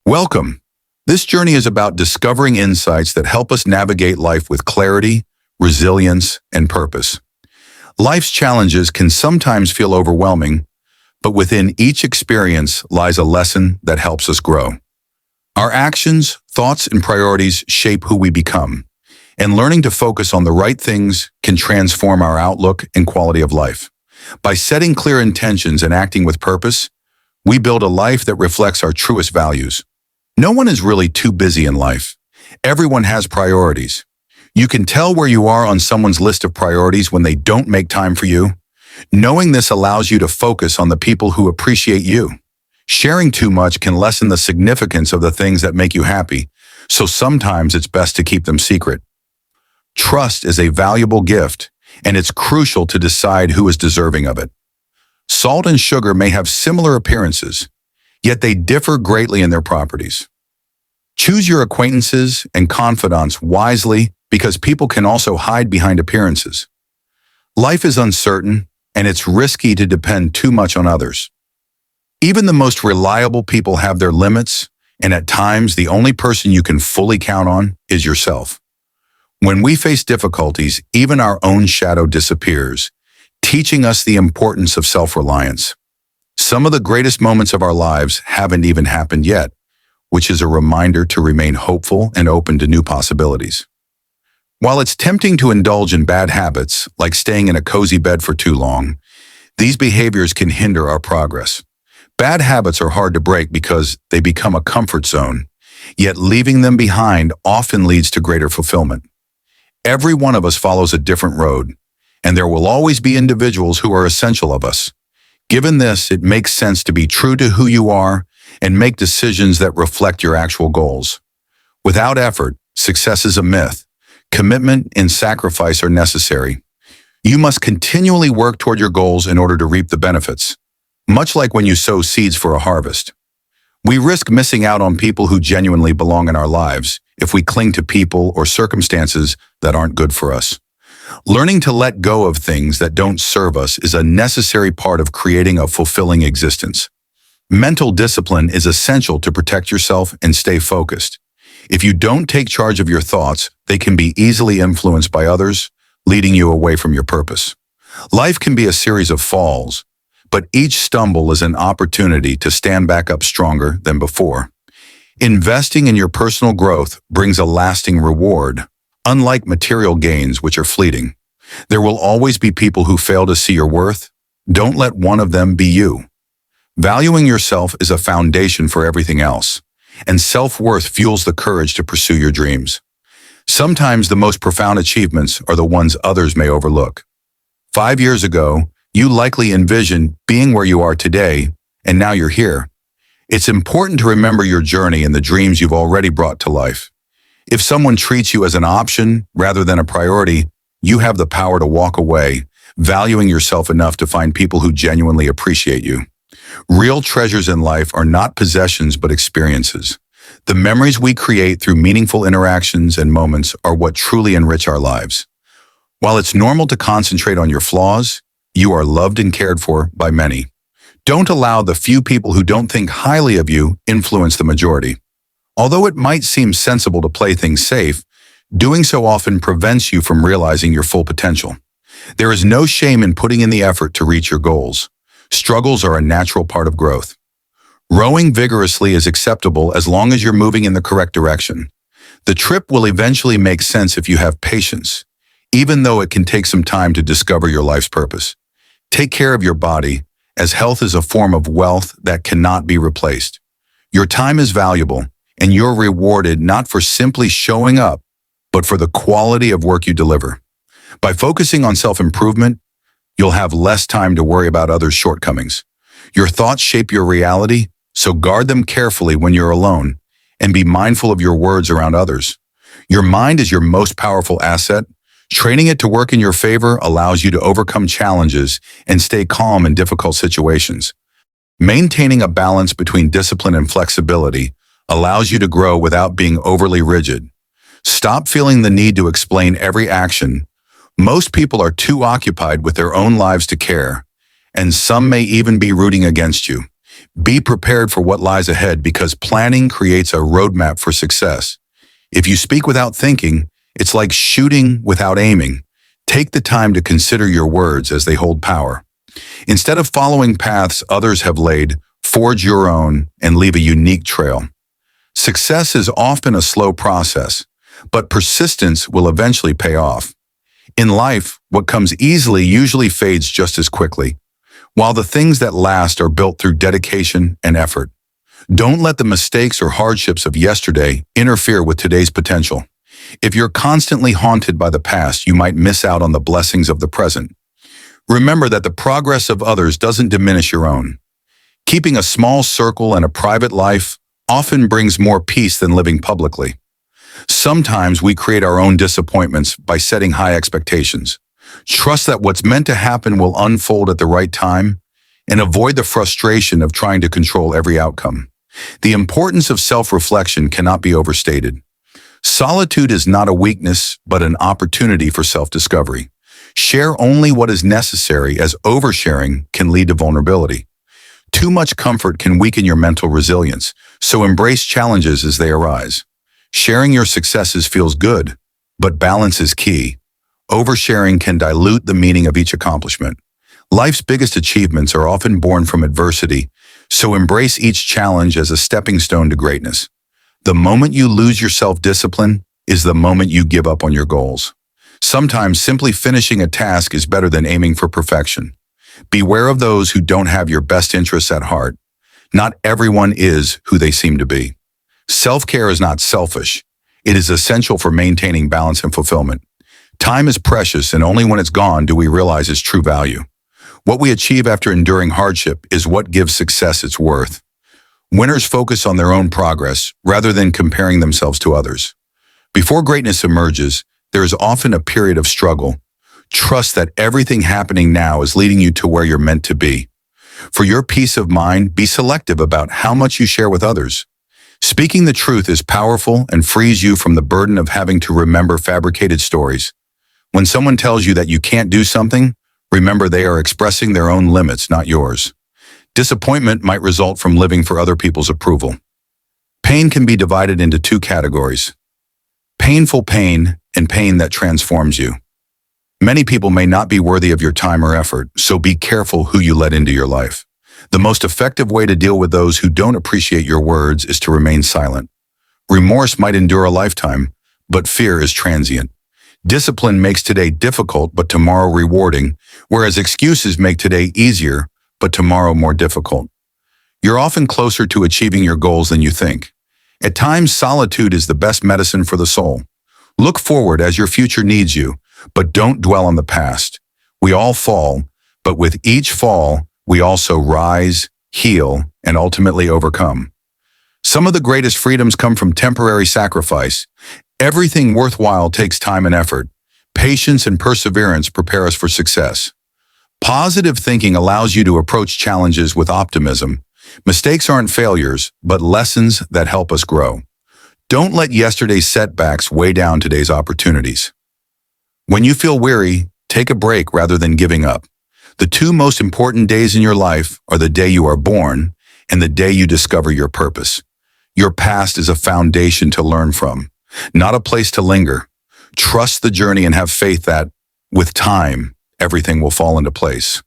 Welcome. This journey is about discovering insights that help us navigate life with clarity, resilience, and purpose. Life's challenges can sometimes feel overwhelming, but within each experience lies a lesson that helps us grow. Our actions, thoughts, and priorities shape who we become, and learning to focus on the right things can transform our outlook and quality of life. By setting clear intentions and acting with purpose, we build a life that reflects our truest values. No one is really too busy in life. Everyone has priorities. You can tell where you are on someone's list of priorities when they don't make time for you. Knowing this allows you to focus on the people who appreciate you. Sharing too much can lessen the significance of the things that make you happy, so sometimes it's best to keep them secret. Trust is a valuable gift, and it's crucial to decide who is deserving of it. Salt and sugar may have similar appearances, yet they differ greatly in their properties. Choose your acquaintances and confidants wisely because people can also hide behind appearances. Life is uncertain, and it's risky to depend too much on others. Even the most reliable people have their limits, and at times the only person you can fully count on is yourself. When we face difficulties, even our own shadow disappears, teaching us the importance of self-reliance. Some of the greatest moments of our lives haven't even happened yet, which is a reminder to remain hopeful and open to new possibilities. While it's tempting to indulge in bad habits, like staying in a cozy bed for too long, these behaviors can hinder our progress. Bad habits are hard to break because they become a comfort zone, yet leaving them behind often leads to greater fulfillment. Every one of us follows a different road, and there will always be individuals who are essential of us. Given this, it makes sense to be true to who you are and make decisions that reflect your actual goals. Without effort, success is a myth. Commitment and sacrifice are necessary. You must continually work toward your goals in order to reap the benefits, much like when you sow seeds for a harvest. We risk missing out on people who genuinely belong in our lives if we cling to people or circumstances that aren't good for us. Learning to let go of things that don't serve us is a necessary part of creating a fulfilling existence. Mental discipline is essential to protect yourself and stay focused. If you don't take charge of your thoughts, they can be easily influenced by others, leading you away from your purpose. Life can be a series of falls, but each stumble is an opportunity to stand back up stronger than before. Investing in your personal growth brings a lasting reward. Unlike material gains, which are fleeting, there will always be people who fail to see your worth. Don't let one of them be you. Valuing yourself is a foundation for everything else, and self-worth fuels the courage to pursue your dreams. Sometimes the most profound achievements are the ones others may overlook. 5 years ago, you likely envisioned being where you are today, and now you're here. It's important to remember your journey and the dreams you've already brought to life. If someone treats you as an option rather than a priority, you have the power to walk away, valuing yourself enough to find people who genuinely appreciate you. Real treasures in life are not possessions but experiences. The memories we create through meaningful interactions and moments are what truly enrich our lives. While it's normal to concentrate on your flaws, you are loved and cared for by many. Don't allow the few people who don't think highly of you influence the majority. Although it might seem sensible to play things safe, doing so often prevents you from realizing your full potential. There is no shame in putting in the effort to reach your goals. Struggles are a natural part of growth. Rowing vigorously is acceptable as long as you're moving in the correct direction. The trip will eventually make sense if you have patience, even though it can take some time to discover your life's purpose. Take care of your body, as health is a form of wealth that cannot be replaced. Your time is valuable, and you're rewarded not for simply showing up, but for the quality of work you deliver. By focusing on self-improvement, you'll have less time to worry about others' shortcomings. Your thoughts shape your reality, so guard them carefully when you're alone, and be mindful of your words around others. Your mind is your most powerful asset. Training it to work in your favor allows you to overcome challenges and stay calm in difficult situations. Maintaining a balance between discipline and flexibility allows you to grow without being overly rigid. Stop feeling the need to explain every action. Most people are too occupied with their own lives to care, and some may even be rooting against you. Be prepared for what lies ahead because planning creates a roadmap for success. If you speak without thinking, it's like shooting without aiming. Take the time to consider your words as they hold power. Instead of following paths others have laid, forge your own and leave a unique trail. Success is often a slow process, but persistence will eventually pay off. In life, what comes easily usually fades just as quickly, while the things that last are built through dedication and effort. Don't let the mistakes or hardships of yesterday interfere with today's potential. If you're constantly haunted by the past, you might miss out on the blessings of the present. Remember that the progress of others doesn't diminish your own. Keeping a small circle and a private life often brings more peace than living publicly. Sometimes we create our own disappointments by setting high expectations. Trust that what's meant to happen will unfold at the right time, and avoid the frustration of trying to control every outcome. The importance of self-reflection cannot be overstated. Solitude is not a weakness, but an opportunity for self-discovery. Share only what is necessary, as oversharing can lead to vulnerability. Too much comfort can weaken your mental resilience, so embrace challenges as they arise. Sharing your successes feels good, but balance is key. Oversharing can dilute the meaning of each accomplishment. Life's biggest achievements are often born from adversity, so embrace each challenge as a stepping stone to greatness. The moment you lose your self-discipline is the moment you give up on your goals. Sometimes simply finishing a task is better than aiming for perfection. Beware of those who don't have your best interests at heart. Not everyone is who they seem to be. Self-care is not selfish. It is essential for maintaining balance and fulfillment. Time is precious, and only when it's gone do we realize its true value. What we achieve after enduring hardship is what gives success its worth. Winners focus on their own progress rather than comparing themselves to others. Before greatness emerges, there is often a period of struggle. Trust that everything happening now is leading you to where you're meant to be. For your peace of mind, be selective about how much you share with others. Speaking the truth is powerful and frees you from the burden of having to remember fabricated stories. When someone tells you that you can't do something, remember they are expressing their own limits, not yours. Disappointment might result from living for other people's approval. Pain can be divided into two categories: painful pain and pain that transforms you. Many people may not be worthy of your time or effort, so be careful who you let into your life. The most effective way to deal with those who don't appreciate your words is to remain silent. Remorse might endure a lifetime, but fear is transient. Discipline makes today difficult but tomorrow rewarding, whereas excuses make today easier but tomorrow more difficult. You're often closer to achieving your goals than you think. At times, solitude is the best medicine for the soul. Look forward as your future needs you, but don't dwell on the past. We all fall, but with each fall, we also rise, heal, and ultimately overcome. Some of the greatest freedoms come from temporary sacrifice. Everything worthwhile takes time and effort. Patience and perseverance prepare us for success. Positive thinking allows you to approach challenges with optimism. Mistakes aren't failures, but lessons that help us grow. Don't let yesterday's setbacks weigh down today's opportunities. When you feel weary, take a break rather than giving up. The two most important days in your life are the day you are born and the day you discover your purpose. Your past is a foundation to learn from, not a place to linger. Trust the journey and have faith that, with time, everything will fall into place.